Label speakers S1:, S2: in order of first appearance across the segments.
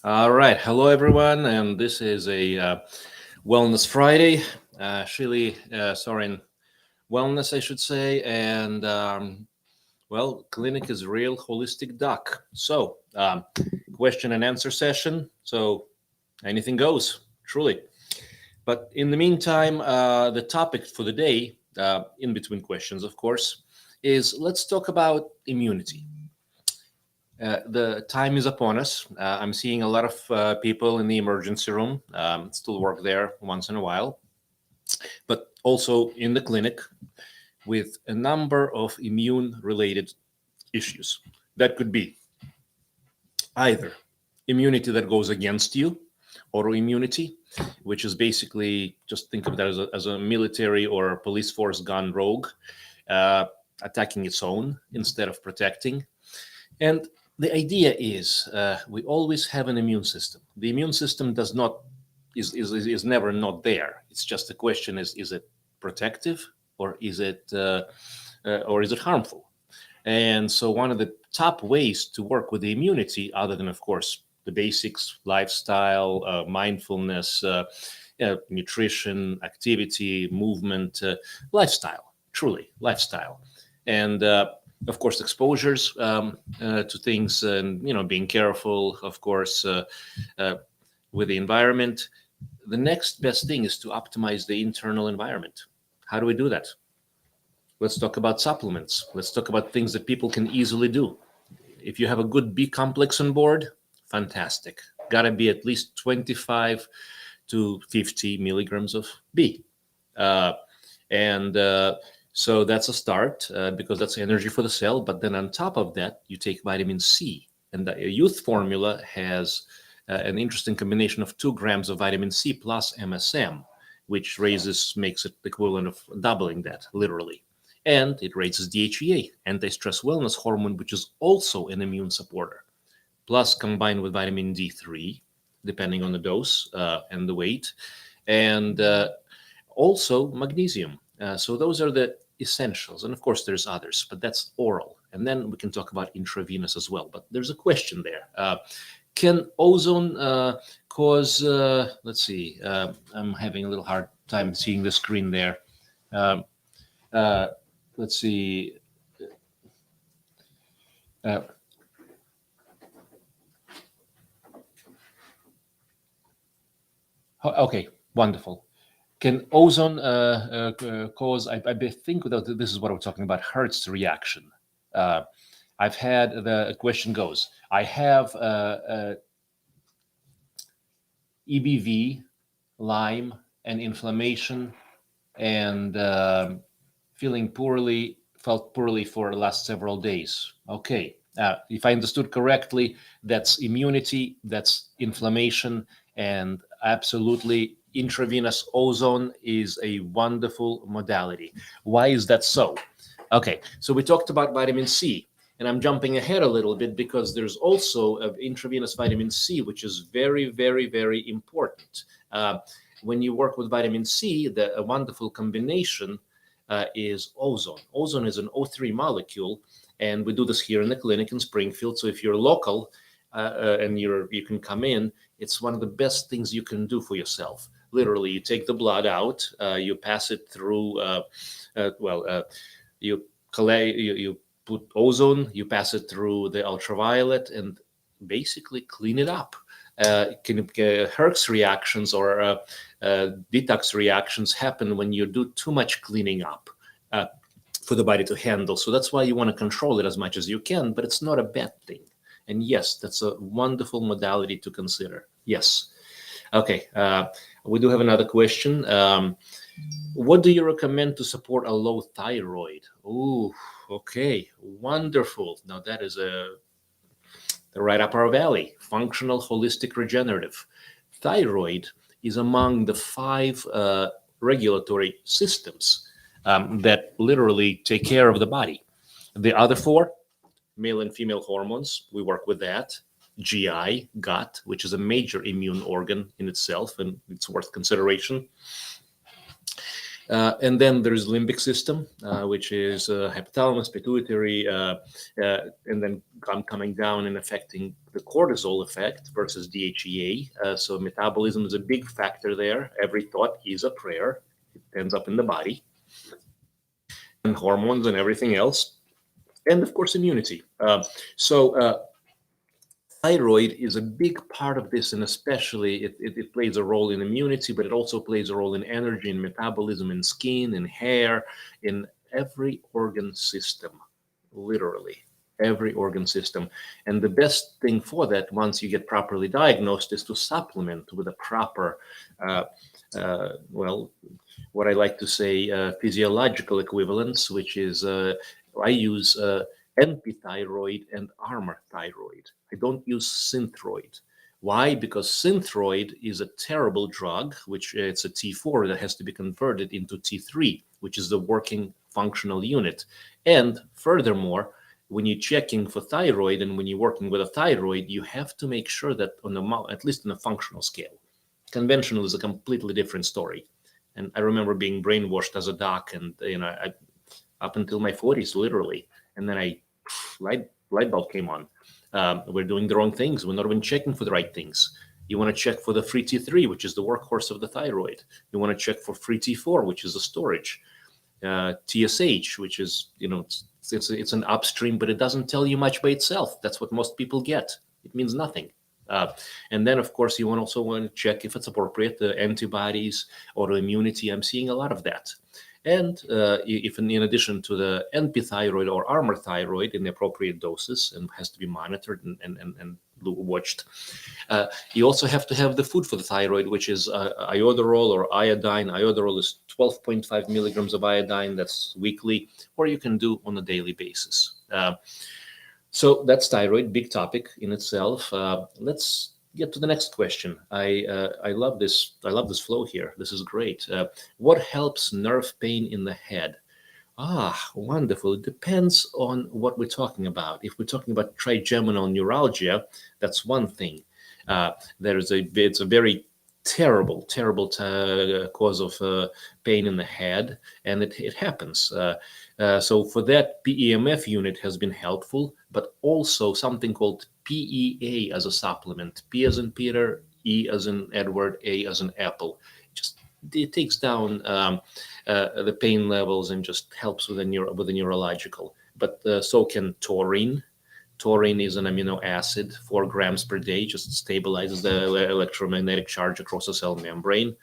S1: All right. Hello, everyone. And this is a Wellness Friday, Shealy-Sorin Wellness, I should say. And, well, clinic is real holistic doc. So, question and answer session. So, anything goes, truly. But in the meantime, the topic for the day, in between questions, of course, is let's talk about immunity. The time is upon us. I'm seeing a lot of people in the emergency room, still work there once in a while, but also in the clinic with a number of immune related issues. That could be either immunity that goes against you, autoimmunity, which is basically just think of that as a military or police force gone rogue, uh, attacking its own instead of protecting. And the idea is we always have an immune system. The immune system does not is never not there. It's just the question is it protective or is it harmful? And so one of the top ways to work with the immunity, other than of course the basics, lifestyle, mindfulness, nutrition, activity, movement, lifestyle, truly lifestyle, and of course exposures to things, and being careful, of course, uh, with the environment. The next best thing is to optimize the internal environment. How do we do that? Let's talk about supplements. Let's talk about things that people can easily do. If you have a good B complex on board, fantastic. Got to be at least 25 to 50 milligrams of B. Uh, and So that's a start, because that's energy for the cell. But then on top of that, you take vitamin C. And the youth formula has an interesting combination of 2 grams of vitamin C plus MSM, which makes it equivalent of doubling that, literally. And it raises DHEA, anti-stress wellness hormone, which is also an immune supporter. Plus, combined with vitamin D3, depending on the dose and the weight, and also magnesium. So those are the essentials. And of course, there's others, but that's oral. And then we can talk about intravenous as well. But there's a question there. Can ozone cause, let's see, I'm having a little hard time seeing the screen there. Um, uh, let's see. Uh, okay, wonderful. Can ozone cause, I think that this is what we're talking about, Hertz reaction. Uh, I've had, the question goes, I have EBV, Lyme, and inflammation, and felt poorly for the last several days. Okay, if I understood correctly, that's immunity, that's inflammation, and absolutely intravenous ozone is a wonderful modality. Why is that so? Okay, so we talked about vitamin C, and I'm jumping ahead a little bit because there's also intravenous vitamin C, which is very, very, very important. When you work with vitamin C, a wonderful combination is ozone. Ozone is an O3 molecule, and we do this here in the clinic in Springfield. So if you're local and you can come in, it's one of the best things you can do for yourself. Literally, you take the blood out, you pass it through. You collect, you put ozone, you pass it through the ultraviolet, and basically clean it up. Herx reactions or detox reactions happen when you do too much cleaning up for the body to handle. So that's why you want to control it as much as you can, but it's not a bad thing. And yes, that's a wonderful modality to consider. Yes. Okay. We do have another question. What do you recommend to support a low thyroid? Ooh, okay. Wonderful. Now that is right up our valley. Functional, holistic, regenerative. Thyroid is among the 5 regulatory systems that literally take care of the body. The other 4, male and female hormones, we work with that. GI, gut, which is a major immune organ in itself, and it's worth consideration. And then there's limbic system, which is hypothalamus, pituitary, and then coming down and affecting the cortisol effect versus DHEA. So metabolism is a big factor there. Every thought is a prayer. It ends up in the body, and hormones and everything else, and of course immunity. So thyroid is a big part of this, and especially it plays a role in immunity, but it also plays a role in energy and metabolism, in skin, in hair, in every organ system, literally every organ system. And the best thing for that, once you get properly diagnosed, is to supplement with a proper well, what I like to say, physiological equivalence, which is I use NP-thyroid and armor thyroid. I don't use synthroid. Why? Because synthroid is a terrible drug, which it's a T4 that has to be converted into T3, which is the working functional unit. And furthermore, when you're checking for thyroid and when you're working with a thyroid, you have to make sure that on at least on a functional scale. Conventional is a completely different story. And I remember being brainwashed as a doc, and up until my 40s, literally. And then light bulb came on. We're doing the wrong things. We're not even checking for the right things. You want to check for the free T3, which is the workhorse of the thyroid. You want to check for free T4, which is the storage. TSH, which is, it's an upstream, but it doesn't tell you much by itself. That's what most people get. It means nothing. And then, of course, you also want to check if it's appropriate, the antibodies, autoimmunity. I'm seeing a lot of that. And if in addition to the NP-thyroid or armor thyroid in the appropriate doses and has to be monitored and watched, you also have to have the food for the thyroid, which is iodoral or iodine. Iodoral is 12.5 milligrams of iodine. That's weekly, or you can do on a daily basis. So that's thyroid, big topic in itself. Let's get to the next question. I love this. I love this flow here. This is great. What helps nerve pain in the head? Wonderful. It depends on what we're talking about. If we're talking about trigeminal neuralgia, that's one thing. It's a very terrible cause of pain in the head, and it happens. So for that, PEMF unit has been helpful, but also something called PEA as a supplement. P as in Peter, E as in Edward, A as in Apple. It takes down the pain levels and just helps with the neurological. But so can taurine. Taurine is an amino acid, 4 grams per day, just stabilizes the electromagnetic charge across the cell membrane.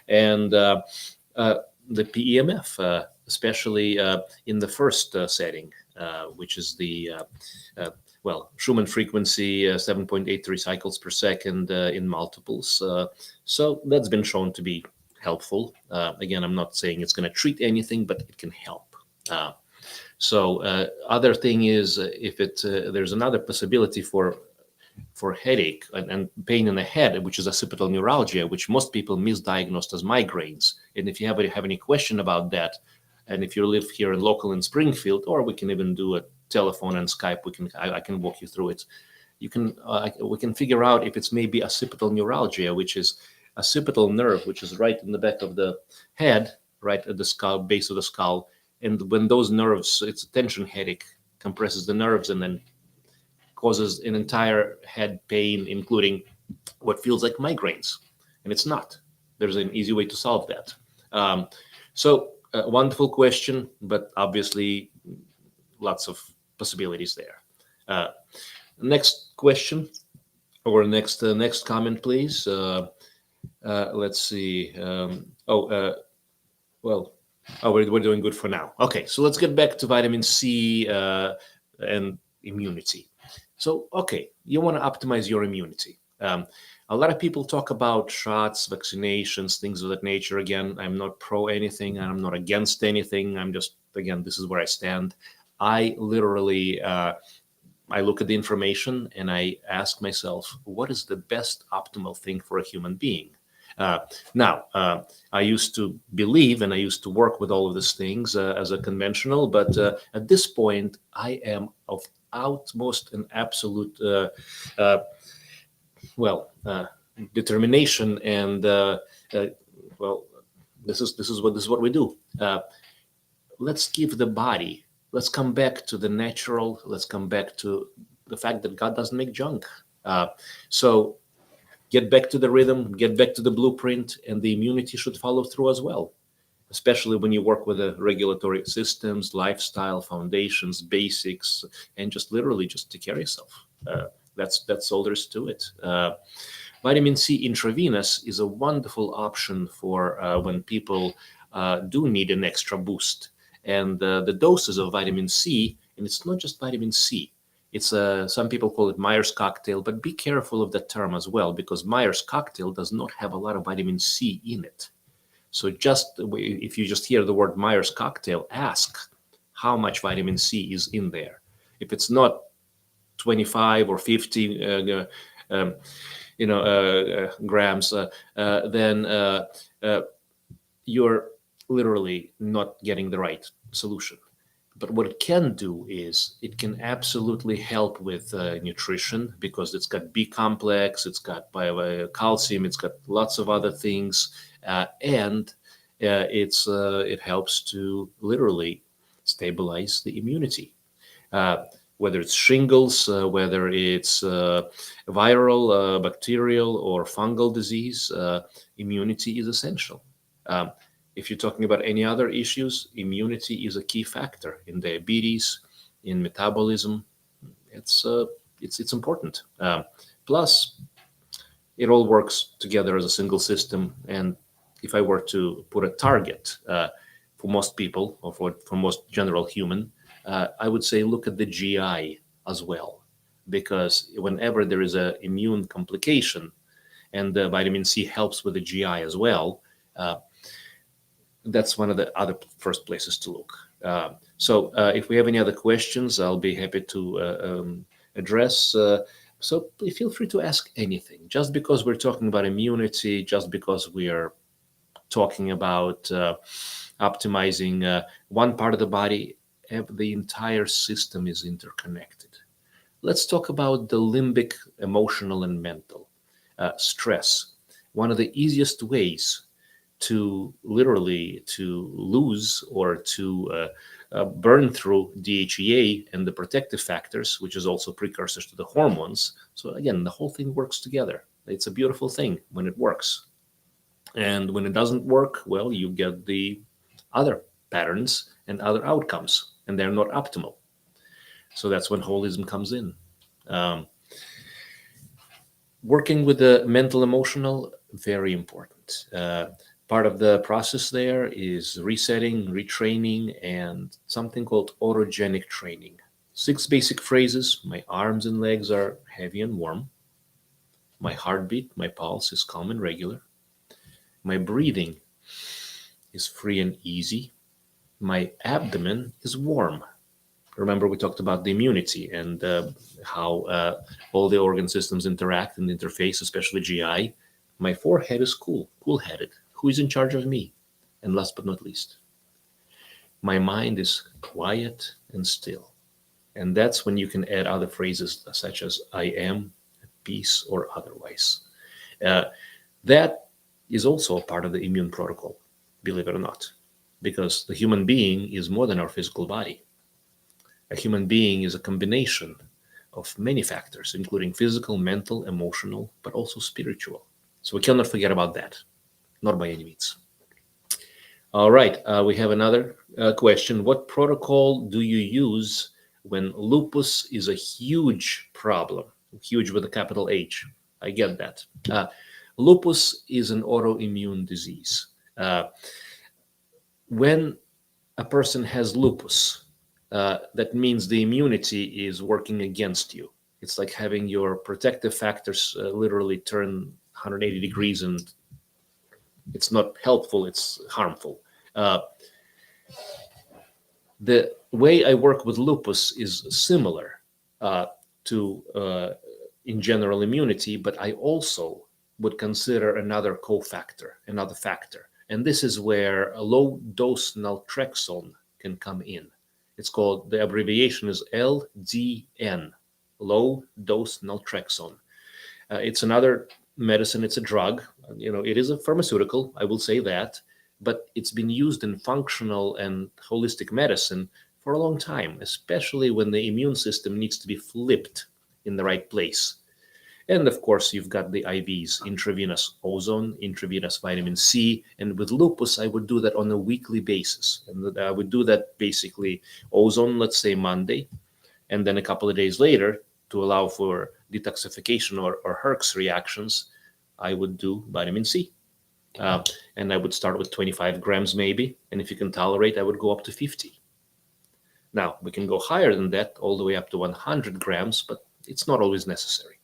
S1: And the PEMF, especially in the first setting, which is the Schumann frequency, 7.83 cycles per second in multiples. So that's been shown to be helpful. Again, I'm not saying it's going to treat anything, but it can help. So other thing is if there's another possibility for headache and pain in the head, which is occipital neuralgia, which most people misdiagnosed as migraines. And if you have any question about that, and if you live here in Springfield, or we can even do a telephone and Skype, I can walk you through it. We can figure out if it's maybe occipital neuralgia, which is occipital nerve, which is right in the back of the head, right at the skull, base of the skull. And when those nerves, it's a tension headache, compresses the nerves and then causes an entire head pain, including what feels like migraines. And it's not. There's an easy way to solve that. Wonderful question, but obviously lots of possibilities there. Next question, or next comment, please. Let's see. We're doing good for now. Okay, so let's get back to vitamin C and immunity. So, okay, you want to optimize your immunity. A lot of people talk about shots, vaccinations, things of that nature. Again, I'm not pro anything, and I'm not against anything. I'm just, again, this is where I stand. I literally, I look at the information and I ask myself, what is the best optimal thing for a human being? I used to believe and I used to work with all of these things as a conventional, but at this point, I am of utmost and absolute determination and This is what we do. Let's give the body. Let's come back to the natural. Let's come back to the fact that God doesn't make junk. So get back to the rhythm, get back to the blueprint, and the immunity should follow through as well. Especially when you work with the regulatory systems, lifestyle, foundations, basics, and just literally just take care of yourself. That's all there is to it. Vitamin C intravenous is a wonderful option for when people do need an extra boost. And the doses of vitamin C, and it's not just vitamin C. It's some people call it Myers cocktail, but be careful of that term as well, because Myers cocktail does not have a lot of vitamin C in it. So just if you just hear the word Myers cocktail, ask how much vitamin C is in there. If it's not 25 or 50 grams, then you're literally not getting the right solution. But what it can do is it can absolutely help with nutrition, because it's got B complex, it's got calcium, it's got lots of other things, and it helps to literally stabilize the immunity. Whether it's shingles, whether it's viral, bacterial, or fungal disease, immunity is essential. If you're talking about any other issues, immunity is a key factor in diabetes, in metabolism. It's important. Plus, it all works together as a single system. And if I were to put a target for most people, or for most general human, I would say look at the GI as well, because whenever there is an immune complication, and the vitamin C helps with the GI as well, that's one of the other first places to look. So if we have any other questions, I'll be happy to address. So feel free to ask anything. Just because we're talking about immunity, just because we are talking about optimizing one part of the body, the entire system is interconnected. Let's talk about the limbic, emotional, and mental. Stress. One of the easiest ways to literally to lose or to burn through DHEA and the protective factors, which is also precursors to the hormones. So again, the whole thing works together. It's a beautiful thing when it works. And when it doesn't work, well, you get the other patterns and other outcomes, and they're not optimal. So that's when holism comes in. Working with the mental, emotional, very important. Part of the process there is resetting, retraining, and something called autogenic training. 6 basic phrases. My arms and legs are heavy and warm. My heartbeat, my pulse is calm and regular. My breathing is free and easy. My abdomen is warm. Remember, we talked about the immunity and how all the organ systems interact and interface, especially GI. My forehead is cool-headed. Who is in charge of me? And last but not least, my mind is quiet and still. And that's when you can add other phrases such as I am at peace or otherwise. That is also a part of the immune protocol, believe it or not, because the human being is more than our physical body. A human being is a combination of many factors, including physical, mental, emotional, but also spiritual. So we cannot forget about that, not by any means. All right, we have another question. What protocol do you use when lupus is a huge problem? Huge with a capital H. I get that. Lupus is an autoimmune disease. When a person has lupus, that means the immunity is working against you. It's like having your protective factors literally turn 180 degrees, and it's not helpful, it's harmful. The way I work with lupus is similar to in general immunity, but I also would consider another cofactor, another factor. And this is where a low dose naltrexone can come in. It's called, the abbreviation is LDN, low dose naltrexone. It's another medicine, it's a drug. It is a pharmaceutical, I will say that, but it's been used in functional and holistic medicine for a long time, especially when the immune system needs to be flipped in the right place. And of course, you've got the IVs, intravenous ozone, intravenous vitamin C. And with lupus, I would do that on a weekly basis. And I would do that basically ozone, let's say Monday, and then a couple of days later, to allow for detoxification or Herx reactions, I would do vitamin C. And I would start with 25 grams maybe. And if you can tolerate, I would go up to 50. Now, we can go higher than that, all the way up to 100 grams, but it's not always necessary.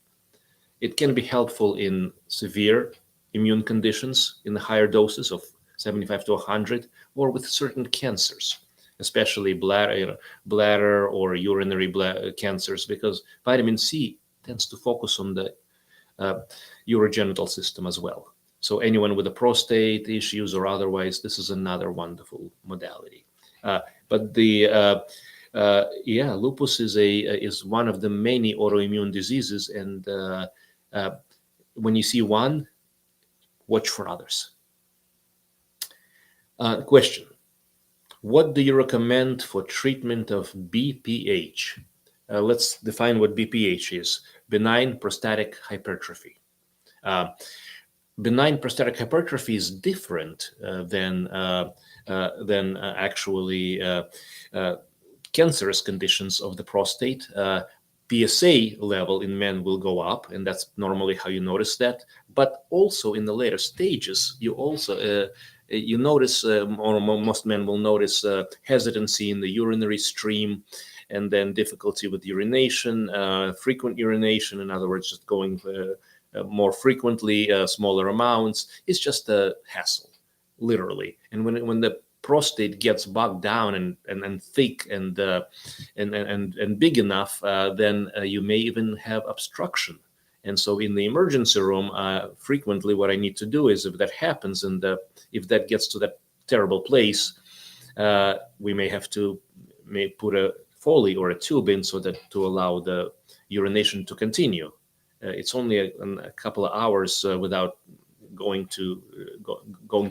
S1: It can be helpful in severe immune conditions in the higher doses of 75 to 100, or with certain cancers, especially bladder or urinary cancers, because vitamin C tends to focus on the urogenital system as well. So anyone with a prostate issues or otherwise, this is another wonderful modality. But lupus is one of the many autoimmune diseases, and when you see one, watch for others. Question: what do you recommend for treatment of BPH? Let's define what BPH is: benign prostatic hypertrophy. Benign prostatic hypertrophy is different than actually cancerous conditions of the prostate. PSA level in men will go up, and that's normally how you notice that. But also in the later stages, you also you notice, or most men will notice, hesitancy in the urinary stream, and then difficulty with urination, frequent urination. In other words, just going more frequently, smaller amounts. It's just a hassle, literally. And when the prostate gets bogged down and thick and big enough, then you may even have obstruction. And so in the emergency room, frequently what I need to do is, if that happens and if that gets to that terrible place, we may have to put a Foley or a tube in so that to allow the urination to continue. It's only a couple of hours without going to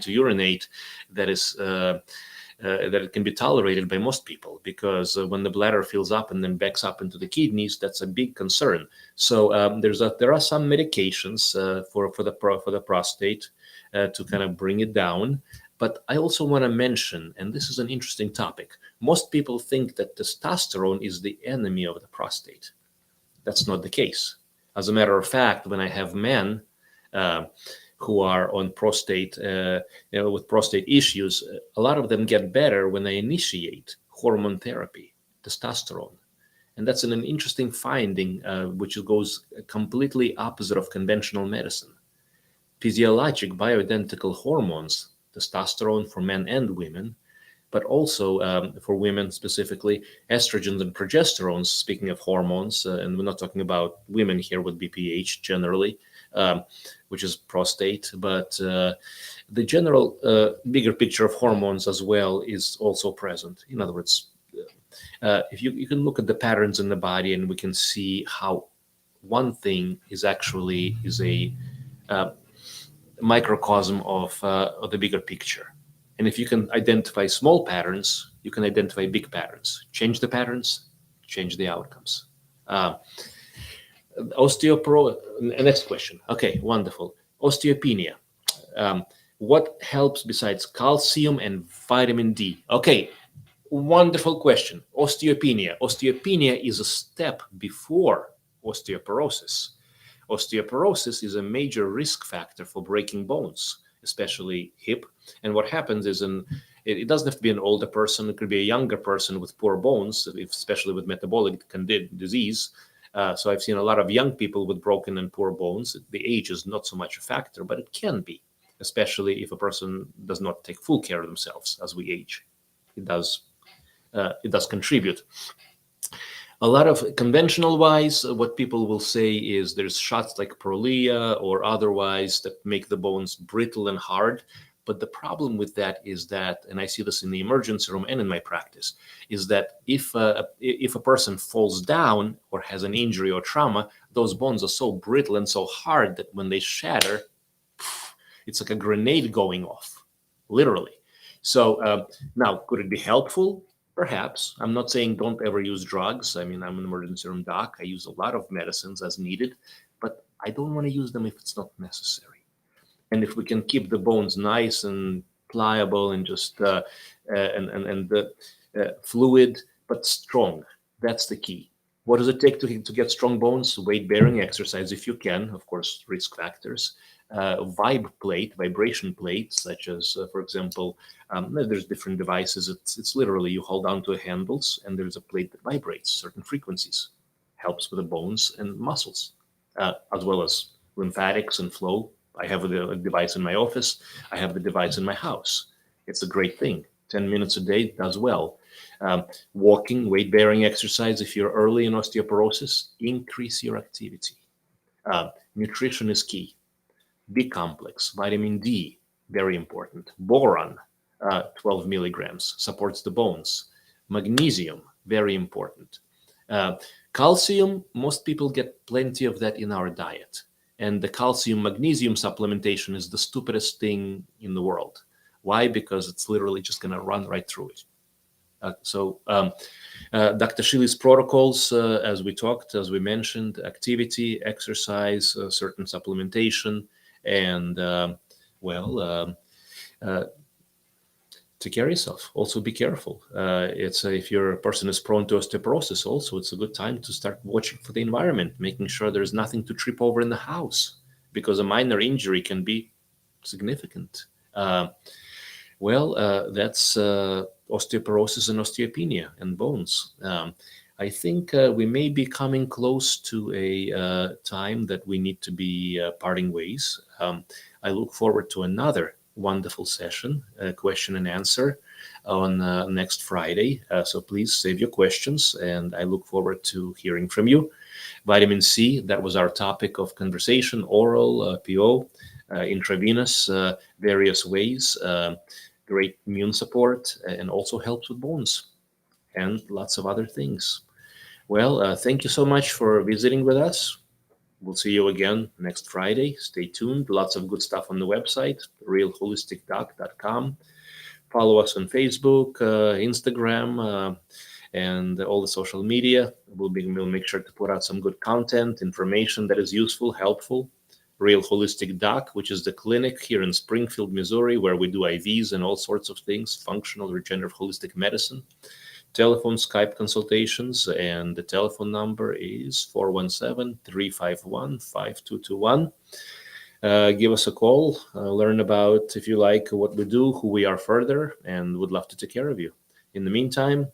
S1: urinate that it can be tolerated by most people, because when the bladder fills up and then backs up into the kidneys, that's a big concern. So there are some medications for the prostate to kind of bring it down. But I also want to mention, and this is an interesting topic, most people think that testosterone is the enemy of the prostate. That's not the case. As a matter of fact, when I have men who are on prostate, with prostate issues, a lot of them get better when they initiate hormone therapy, testosterone. And that's an interesting finding, which goes completely opposite of conventional medicine. Physiologic bioidentical hormones, testosterone for men and women, but also for women specifically, estrogens and progesterones, speaking of hormones, and we're not talking about women here with BPH generally, which is prostate, but the general bigger picture of hormones as well is also present. In other words, if you can look at the patterns in the body, and we can see how one thing is actually a microcosm of the bigger picture. And if you can identify small patterns, you can identify big patterns. Change the patterns, change the outcomes. Next question. Okay, wonderful. Osteopenia. What helps besides calcium and vitamin D? Okay, wonderful question. Osteopenia. Osteopenia is a step before osteoporosis. Osteoporosis is a major risk factor for breaking bones, especially hip. And what happens is, it doesn't have to be an older person. It could be a younger person with poor bones, especially with metabolic disease. So I've seen a lot of young people with broken and poor bones. The age is not so much a factor, but it can be, especially if a person does not take full care of themselves as we age. It does contribute. A lot of conventional wise, what people will say is there's shots like Prolia or otherwise that make the bones brittle and hard. But the problem with that is that, and I see this in the emergency room and in my practice, is that if a person falls down or has an injury or trauma, those bones are so brittle and so hard that when they shatter, it's like a grenade going off, literally. So now, could it be helpful? Perhaps. I'm not saying don't ever use drugs. I mean, I'm an emergency room doc. I use a lot of medicines as needed, but I don't want to use them if it's not necessary. And if we can keep the bones nice and pliable and just fluid but strong, that's the key. What does it take to get strong bones? Weight bearing exercise, if you can, of course, risk factors. Vibration plate, such as, for example, there's different devices. It's literally you hold on to handles and there's a plate that vibrates certain frequencies, helps with the bones and muscles, as well as lymphatics and flow. I have a device in my office. I have the device in my house. It's a great thing. 10 minutes a day does well. Walking, weight bearing exercise, if you're early in osteoporosis, increase your activity. Nutrition is key. B complex, vitamin D, very important. Boron, 12 milligrams, supports the bones. Magnesium, very important. Calcium, most people get plenty of that in our diet. And the calcium magnesium supplementation is the stupidest thing in the world. Why? Because it's literally just going to run right through it. Dr. Shealy's protocols, as we talked, as we mentioned, activity, exercise, certain supplementation, and take care of yourself. Also be careful. If your person is prone to osteoporosis, also it's a good time to start watching for the environment, making sure there's nothing to trip over in the house, because a minor injury can be significant. That's osteoporosis and osteopenia and bones. I think we may be coming close to a time that we need to be parting ways. I look forward to another wonderful session, question and answer on next Friday. So please save your questions, and I look forward to hearing from you. Vitamin C, that was our topic of conversation, oral, PO, intravenous, various ways, great immune support, and also helps with bones and lots of other things. Well, thank you so much for visiting with us. We'll see you again next Friday. Stay tuned. Lots of good stuff on the website, realholisticdoc.com. Follow us on Facebook, Instagram, and all the social media. We'll make sure to put out some good content, information that is useful, helpful. Real Holistic Doc, which is the clinic here in Springfield, Missouri, where we do IVs and all sorts of things, functional regenerative holistic medicine. Telephone, Skype consultations, and the telephone number is 417-351-5221. Give us a call, learn about, if you like, what we do, who we are further, and would love to take care of you. In the meantime,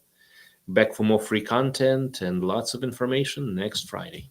S1: back for more free content and lots of information next Friday.